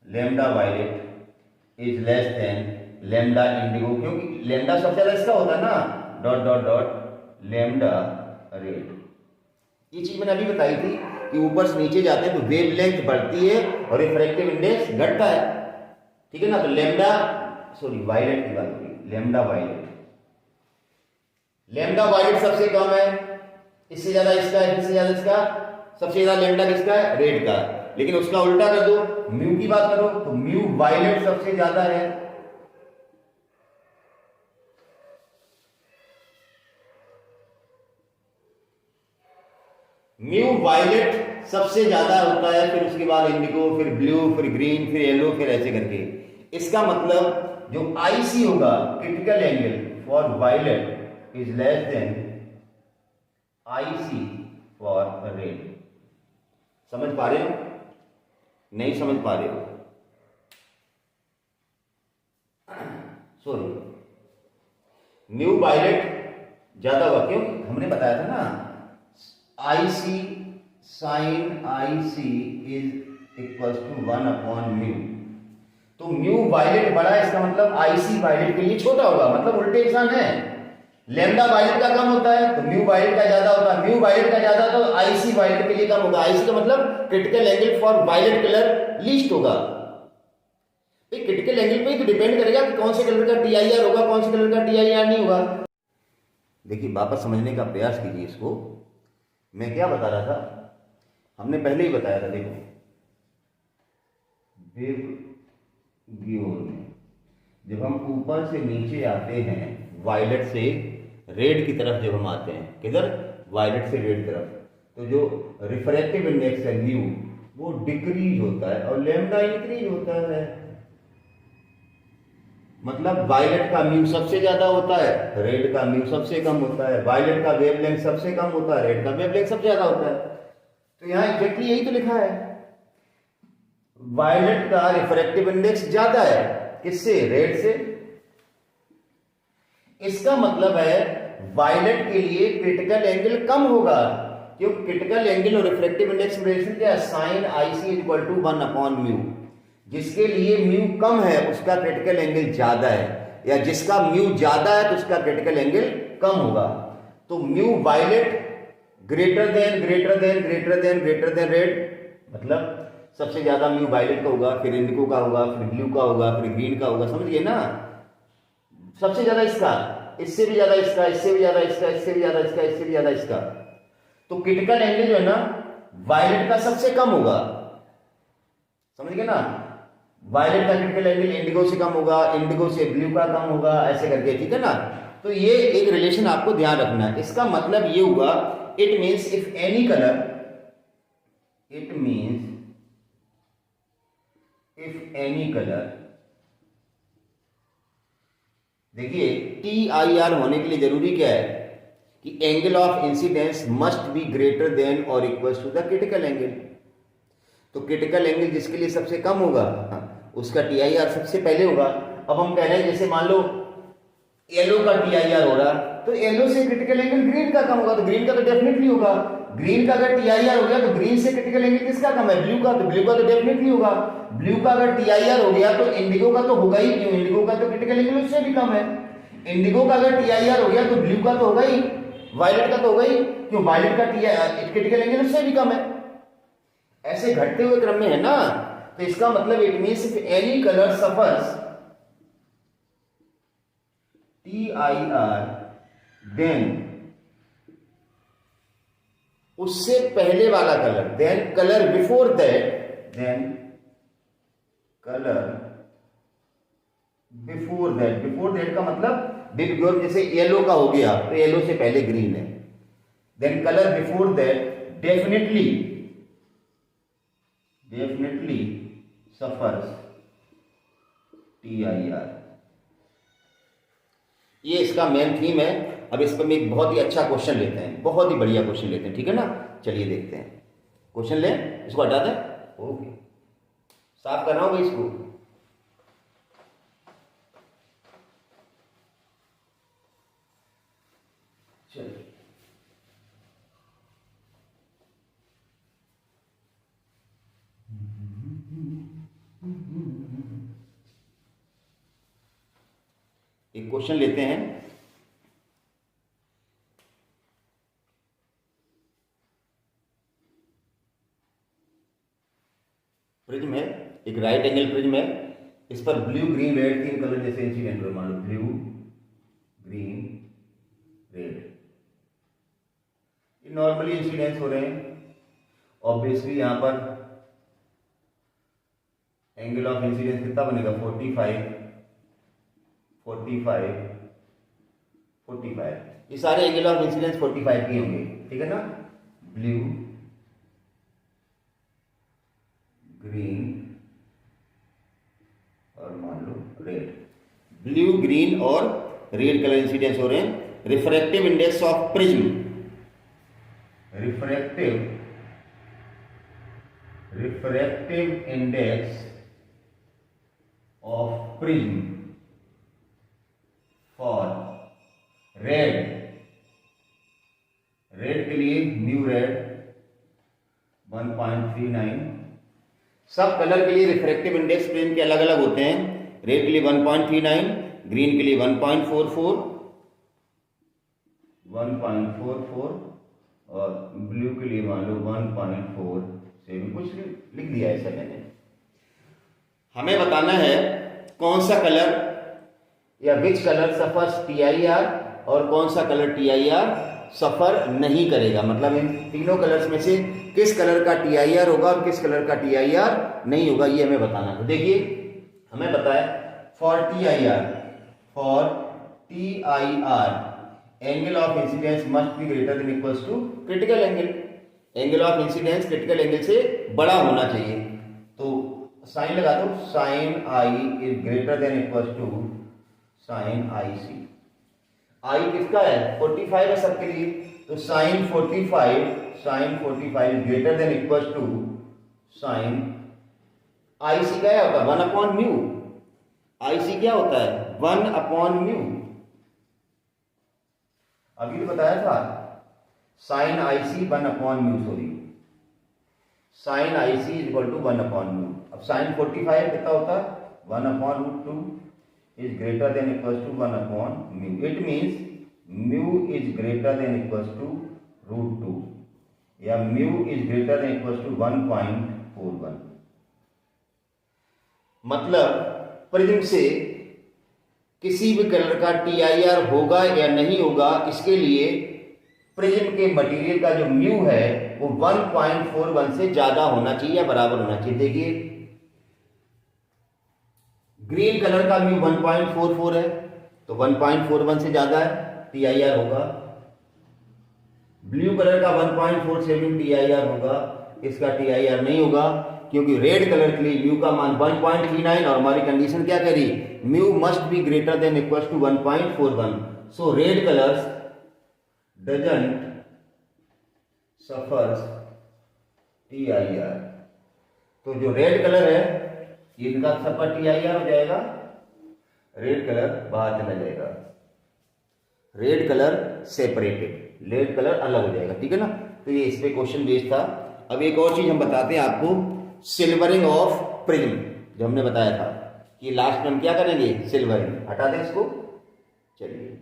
lambda violet is less than lambda indigo, क्योंकि लेमडा सबसे ज्यादा इसका होता है ना, dot dot dot lambda red. ये चीज मैंने अभी बताई थी कि ऊपर से नीचे जाते हैं तो वेवलेंथ बढ़ती है और रिफ्रैक्टिव इंडेक्स घटता है, ठीक है ना। तो लेमडा, सॉरी वायलेट की बात करी, लेमडा वायलेट, लेमडा वायलेट सबसे कम है, इससे ज्यादा इसका है, इससे ज्यादा इसका, सबसे ज्यादा लेमडा किसका है? रेड का। लेकिन उसका उल्टा कर दो, म्यू की बात करो तो म्यू वायलेट सबसे ज्यादा है, म्यू वायलेट सबसे ज्यादा होता है, फिर उसके बाद इंडिगो, फिर ब्लू, फिर ग्रीन, फिर येलो, फिर ऐसे करके। इसका मतलब जो IC होगा, critical angle for violet is less than IC for red. समझ पा रहे हो? नहीं समझ पा रहे हो? सॉरी, म्यू वायलेट ज्यादा होगा, क्यों? हमने बताया था ना, IC sine IC is equals to 1 upon mu. तो म्यू वायलेट बड़ा है, इसका मतलब IC वायलेट के लिए छोटा होगा, मतलब उल्टे इंसान है। लेमडा वायलेट का कम होता है तो म्यू वायलेट का ज्यादा होता है, म्यू वायलेट का ज्यादा तो IC वायलेट के लिए कम होगा। IC का मतलब critical angle for violet colour least होगा। क्रिटिकल एंगल पे ही तो डिपेंड करेगा कि कौन से कलर का TIR होगा, कौन से कलर का TIR नहीं होगा। देखिए वापस समझने का प्रयास कीजिए इसको। मैं क्या बता रहा था, हमने पहले ही बताया था, देखो विब ग्योर में जब हम ऊपर से नीचे आते हैं, वायलेट से रेड की तरफ जब हम आते हैं, किधर? वायलेट से रेड तरफ, तो जो रिफ्रैक्टिव इंडेक्स है म्यू वो डिक्रीज होता है और लेमडा इंक्रीज होता है। मतलब वायलेट का म्यू सबसे ज्यादा होता है, रेड का म्यू सबसे कम होता है, वायलेट का वेवलेंथ सबसे कम होता है, रेड का वेवलेंथ सबसे ज्यादा होता है। तो यहां एग्जैक्टली यही तो लिखा है, वायलेट का रिफ्रैक्टिव इंडेक्स ज्यादा है, किससे? रेड से। इसका मतलब है वायलेट के लिए क्रिटिकल एंगल कम होगा, क्योंकि क्रिटिकल एंगल और रिफ्रैक्टिव इंडेक्स रिलेशन क्या है? Sine IC equal to 1 upon mu. जिसके लिए म्यू कम है उसका क्रिटिकल एंगल ज्यादा है, या जिसका म्यू ज्यादा है तो उसका क्रिटिकल एंगल कम होगा। तो mu violet greater than greater than greater than greater than red, मतलब सबसे ज्यादा म्यू वायलेट का होगा, फिर इंडिगो का होगा, फिर ब्लू का होगा, फिर ग्रीन का होगा, समझ गए ना? सबसे ज्यादा इसका, इससे भी ज्यादा इसका, इससे भी ज्यादा इसका, इससे भी ज्यादा इसका, इससे भी ज्यादा इसका। तो क्रिटिकल एंगल जो है ना वायलेट का सबसे कम होगा, समझ गए ना? वायलेट का क्रिटिकल एंगल इंडिगो से कम होगा, इंडिगो से ब्लू का कम होगा, ऐसे करके, ठीक है ना? तो ये एक रिलेशन आपको ध्यान रखना है। इसका मतलब ये हुआ, it means if any colour, it means if any colour देखिए TIR होने के लिए जरूरी क्या है कि angle of incidence must be greater than और equal to the critical angle. तो क्रिटिकल एंगल जिसके लिए सबसे कम होगा उसका TIR सबसे पहले होगा। अब हम कह रहे हैं जैसे मान लो येलो का TIR हो रहा तो येलो से क्रिटिकल एंगल ग्रीन का कम होगा, तो ग्रीन का तो डेफिनेटली होगा। ग्रीन का अगर TIR हो गया तो ग्रीन से क्रिटिकल एंगल किसका कम है, ब्लू का, तो ब्लू का तो डेफिनेटली होगा। ब्लू का अगर TIR हो गया तो इंडिगो का तो होगा ही, क्यों, इंडिगो का तो क्रिटिकल एंगल उससे भी कम है। इंडिगो का अगर TIR हो गया तो ब्लू का तो होगा ही, वायलेट का तो होगा ही, क्यों, वायलेट का क्रिटिकल एंगल उससे भी कम है। ऐसे घटते हुए क्रम में है ना, तो इसका मतलब it means if any colour suffers TIR then उससे पहले वाला colour, then colour before that, then colour before that. Before that का मतलब बिफोर, जैसे येलो का हो गया तो येलो से पहले ग्रीन है, then colour before that definitely suffers TIR। ये इसका मेन थीम है। अब इस पर हम एक बहुत ही अच्छा क्वेश्चन लेते हैं, बहुत ही बढ़िया क्वेश्चन लेते हैं, ठीक है ना। चलिए देखते हैं, क्वेश्चन लें, इसको हटा दें, ओके, साफ करना होगा इसको। चलिए एक क्वेश्चन लेते हैं। प्रिज्म है, एक राइट एंगल प्रिज्म है, इस पर ब्लू ग्रीन रेड तीन कलर जैसे इंसिडेंट हो, मान लो ब्लू ग्रीन रेड, ये नॉर्मली इंसिडेंस हो रहे हैं। ऑब्वियसली यहां पर एंगल ऑफ इंसिडेंस कितना बनेगा, 45, 45, 45, ये सारे एंगल ऑफ इंसिडेंस 45 के होंगे, ठीक है ना। ब्लू ग्रीन और मान लो रेड, ब्लू ग्रीन और रेड कलर इंसिडेंस हो रहे हैं। Refractive index of prism, refractive index of prism for red के लिए न्यू रेड 1.39, सब कलर के लिए रिफ्रैक्टिव इंडेक्स प्रिज्म के अलग अलग होते हैं। रेड के लिए 1.39, ग्रीन के लिए 1.44 और ब्लू के लिए मान लो 1.4 से भी कुछ लिख दिया है सर मैंने। हमें बताना है कौन सा कलर या विच कलर सफर्स TIR और कौन सा कलर TIR सफर नहीं करेगा, मतलब इन तीनों कलर्स में से किस कलर का TIR होगा और किस कलर का TIR नहीं होगा, ये हमें बताना है। तो देखिए हमें बताया for TIR angle of incidence must be greater than equals to critical angle. Angle of incidence critical angle से बड़ा होना चाहिए, तो साइन लगा दो, sine I is greater than equals to sine IC। I किसका है, 45 है सबके लिए, तो sine 45 greater than equals to sine IC क्या होता है, 1/μ। IC क्या होता है, 1/μ। अभी तो बताया था sine IC 1/μ, sorry sine IC is equal to 1/μ। अब साइन 45 कितना होता है, 1/√2 is greater than equals to 1/μ। It means mu is greater than equals to √2 या mu is greater than equals to 1.41। मतलब प्रिज्म से किसी भी कलर का TIR होगा या नहीं होगा, इसके लिए प्रिज्म के मटेरियल का जो म्यू है वो 1.41 से ज्यादा होना चाहिए या बराबर होना चाहिए। देखिए ग्रीन कलर का म्यू 1.44 है, तो 1.41 से ज्यादा है, TIR होगा। ब्लू कलर का 1.47 TIR होगा, इसका TIR नहीं होगा। क्योंकि रेड कलर के लिए म्यू का मान 1.39 और हमारी कंडीशन क्या करी, mu must be greater than equal to 1.41। So red colours doesn't suffers TIR। तो जो रेड कलर है इनका सफर TIR हो जाएगा, रेड कलर बाहर चला जाएगा, red colour separated, red colour अलग हो जाएगा, ठीक है ना। तो ये इस पे क्वेश्चन बेस्ड था। अब एक और चीज हम बताते हैं आपको, सिल्वरिंग ऑफ प्रिज्म, जो हमने बताया था कि लास्ट में हम क्या करेंगे, सिल्वरिंग। हटा दें इसको, चलिए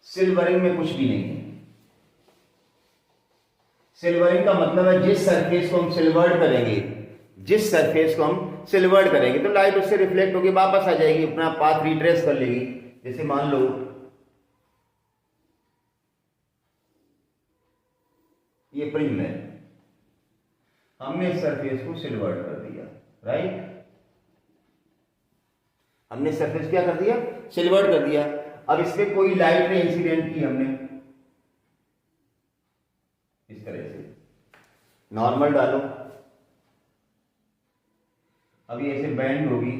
सिल्वरिंग में कुछ भी नहीं है। सिल्वरिंग का मतलब है जिस सरफेस को हम सिल्वर्ड करेंगे, जिस सरफेस को हम सिल्वर्ड करेंगे तो लाइट उससे रिफ्लेक्ट होकर वापस आ जाएगी, अपना पाथ रिट्रेस कर लेगी। जैसे मान लो ये प्रिज्म है, हमने इस सरफेस को सिल्वर्ड कर दिया, राइट, हमने सरफेस क्या कर दिया, सिल्वर्ड कर दिया। अब इस पे कोई लाइट ने इंसिडेंट की हमने, इस तरह से नॉर्मल डालो, अब ये ऐसे बैंड होगी,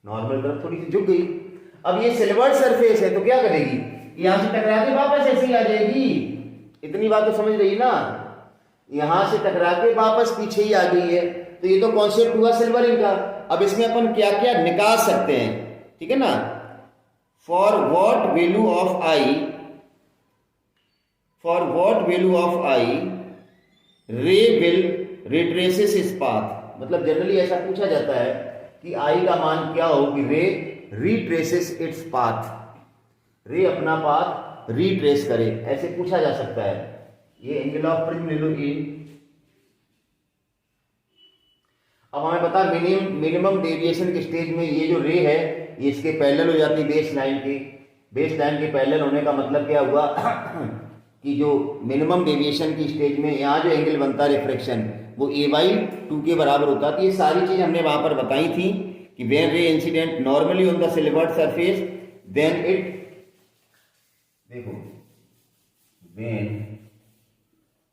नॉर्मल तरफ थोड़ी सी झुक गई। अब ये सिल्वर्ड सरफेस है तो क्या करेगी, यहां से टकरा के वापस ऐसे ही आ जाएगी। इतनी बात तो समझ रही ना, यहां से टकरा के वापस पीछे ही आ गई है। तो ये तो कॉन्सेप्ट हुआ सिल्वरिंग का। अब इसमें अपन क्या क्या निकाल सकते हैं, ठीक है ना। For what value of I, for what value of आई रे विल रिट्रेसेस इट्स पाथ। मतलब जनरली ऐसा पूछा जाता है कि आई का मान क्या हो कि रे रिट्रेसेस इट्स पाथ, रे अपना पाथ रिट्रेस करे, ऐसे पूछा जा सकता है। ये एंगल ऑफ प्रिज्म ले लो ए। अब हमें पता मिनिमम डेविएशन के स्टेज में ये जो रे है ये इसके पैरेलल हो जाती है बेस लाइन के। बेस लाइन के पैरेलल होने का मतलब क्या हुआ कि जो मिनिमम डेविएशन की स्टेज में यहाँ जो एंगल बनता है रिफ्रैक्शन वो a/2 के बराबर होता है। तो ये सारी चीज हमने वहां पर बताई थी कि when ray incident normally on the silvered surface then it, देखो when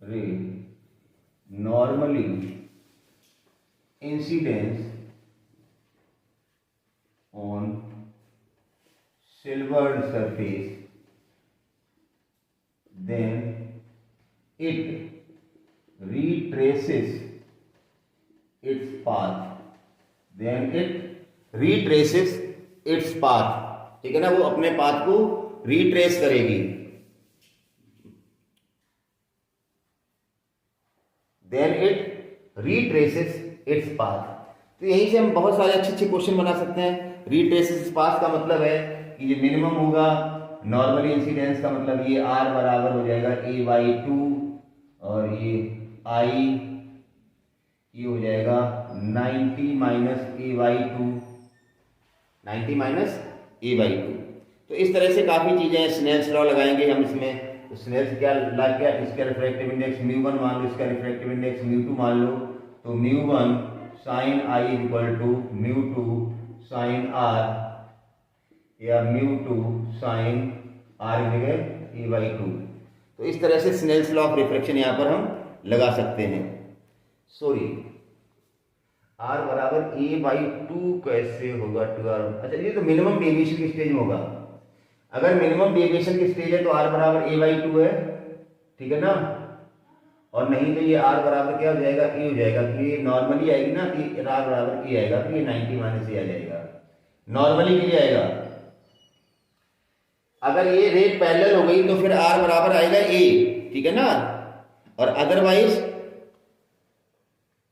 ray normally incidence on silvered surface then it retraces its path, then it retraces its path, ठीक है ना, वो अपने पाथ को रिट्रेस करेगी। then it retraces its path। तो यहीं से हम बहुत सारे अच्छे अच्छे क्वेश्चन बना सकते हैं। रिट्रेसेस पाथ का मतलब है कि ये मिनिमम होगा, नॉर्मली इंसिडेंस का मतलब ये r बराबर हो जाएगा a/2 और ये i ये हो जाएगा 90 माइनस a/2, 90 माइनस a/2। तो इस तरह से काफ़ी चीज़ें स्नेल्स लॉ लगाएंगे हम इसमें। तो स्नेल्स क्या लग गया, इसका रिफ्रैक्टिव इंडेक्स μ1 मान लो, इसका रिफ्रैक्टिव इंडेक्स μ2 मान लो। तो μ1 sin i equal to μ2 sin r या μ2 sin r की जगह a/2। तो इस तरह से स्नेल्स लॉ ऑफ रिफ्रैक्शन यहाँ पर हम लगा सकते हैं। सॉरी r बराबर a/2 कैसे होगा 2r? अच्छा ये तो मिनिमम डेविएशन की स्टेज में होगा। अगर मिनिमम डेविएशन की स्टेज है तो r बराबर a/2 है, ठीक है ना। और नहीं तो ये r बराबर क्या हो जाएगा, a हो जाएगा। तो ये नॉर्मली आएगी ना कि r बराबर a आएगा, तो ये 90 माइनस a आ जाएगा, नॉर्मली के लिए आएगा। अगर ये रे पैरेलल हो गई तो फिर r बराबर आएगा a, ठीक है ना। और अदरवाइज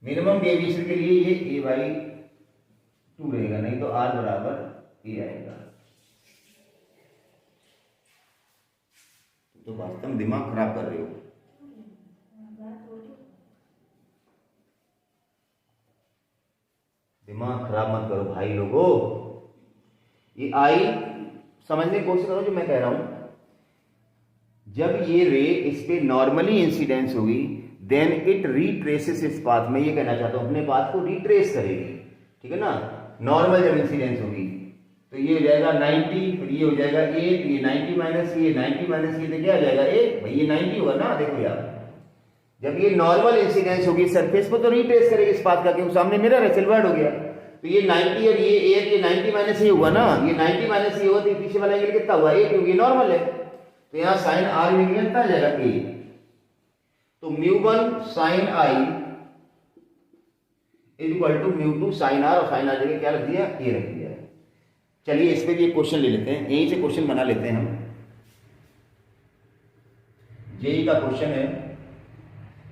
मिनिमम डेविएशन के लिए ये a/2 रहेगा, नहीं तो r बराबर a आएगा। तो वास्तव में दिमाग खराब कर रहे हो। दिमाग खराब मत करो भाई लोगों। ये आई समझने की कोशिश करो जो मैं कह रहा हूं। जब ये रे इस पे नॉर्मली इंसिडेंस होगी then it retraces its path. मैं ये कहना चाहता हूं अपने पाथ को रिट्रेस करेगी, ठीक है ना। नॉर्मल जब इंसिडेंस होगी तो ये हो जाएगा 90, फिर ये हो जाएगा a, तो ये 90 माइनस ये 90 माइनस ये तो क्या आ जाएगा a, भाई ये 90 होगा ना। देखो यार, जब ये नॉर्मल इंसिडेंस होगी सरफेस पर तो रिट्रेस करेगी इस बात का, क्योंकि सामने मिरर है, सिल्वर्ड हो गया। तो ये 90 और ये 90 माइनस ये हुआ ना, ये 90 माइनस ये हुआ तो पीछे वाला एंगल कितना हुआ, a, क्योंकि नॉर्मल है। तो यहाँ साइन r एंगल कितना आ जाएगा a। तो μ1 sine i is equal to μ2 sine r, और साइन r जगह क्या रख दिया, a रख दिया। चलिए इस पे भी एक क्वेश्चन ले लेते हैं, यहीं से क्वेश्चन बना लेते हैं हम। जेई का क्वेश्चन है,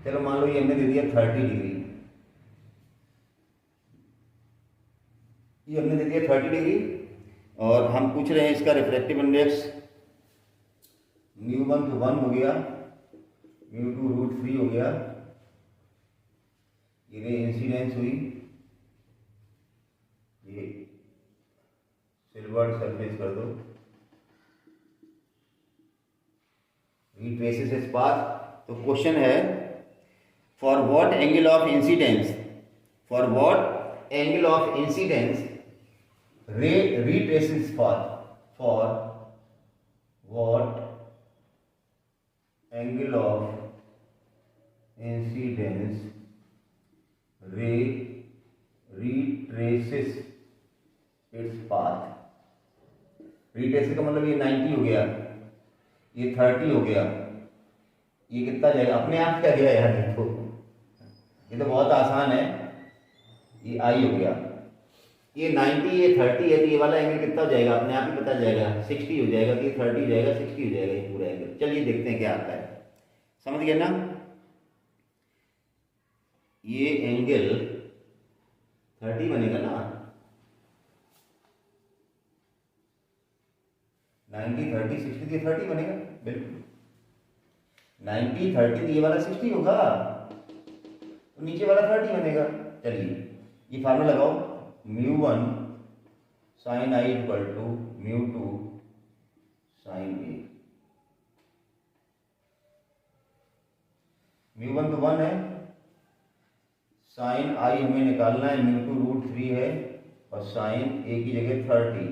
चलो मान लो ये हमने दे दिया 30 डिग्री, ये हमने दे दिया 30 डिग्री, और हम पूछ रहे हैं इसका रिफ्रैक्टिव इंडेक्स μ1 तो 1 हो गया, μ2 √3 हो गया, ये इंसिडेंस हुई, ये सिल्वर्ड सरफेस कर दो, रिट्रेसेस इस पाथ। तो क्वेश्चन है for what angle of incidence, for what angle of incidence रे retraces path, for what angle of incidence रे रिट्रेसेस इट्स पाथ। रिट्रेसेस का मतलब ये 90 हो गया, ये 30 हो गया, ये कितना जाएगा, अपने आप क्या गया यार, देखो ये तो बहुत आसान है, ये आई हो गया, ये 90 ये 30 है, तो ये वाला एंगल कितना हो जाएगा, अपने आप ही पता जाएगा, 60 हो जाएगा, तो ये 30 हो जाएगा, 60 हो जाएगा ये पूरा एंगल। चलिए देखते हैं क्या आता है, समझ गए ना। ये एंगल 30 बनेगा ना, 90 30 60, ये 30 बनेगा बिल्कुल, 90 30 ये वाला 60 होगा, तो नीचे वाला 30 बनेगा। चलिए ये फार्मूला लगाओ, μ1 sine i equal to μ2 sine a। μ1 तो 1 है, साइन i हमें निकालना है, μ2 √3 है, और साइन a की जगह 30,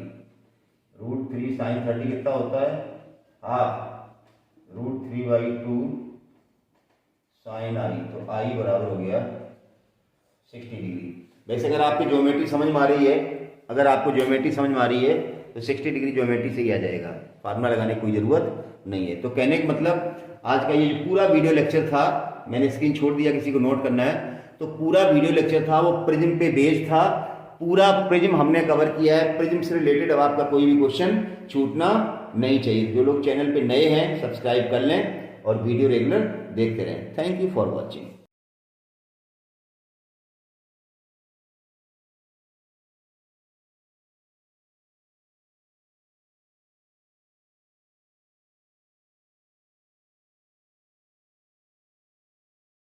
√3 साइन 30 कितना होता है, हाफ, √3/2 साइन i, तो i बराबर हो गया 60 डिग्री। वैसे अगर आपकी ज्योमेट्री समझ में आ रही है, अगर आपको ज्योमेट्री समझ में आ रही है तो 60 डिग्री ज्योमेट्री से ही आ जाएगा, फार्मूला लगाने की कोई ज़रूरत नहीं है। तो कहने का मतलब आज का ये जो पूरा वीडियो लेक्चर था, मैंने स्क्रीन छोड़ दिया, किसी को नोट करना है, तो पूरा वीडियो लेक्चर था वो प्रिज्म पे बेस्ड था, पूरा प्रिज्म हमने कवर किया है। प्रिज्म से रिलेटेड अब आपका कोई भी क्वेश्चन छूटना नहीं चाहिए। जो लोग चैनल पे नए हैं सब्सक्राइब कर लें और वीडियो रेगुलर देखते रहें। Thank you for watching.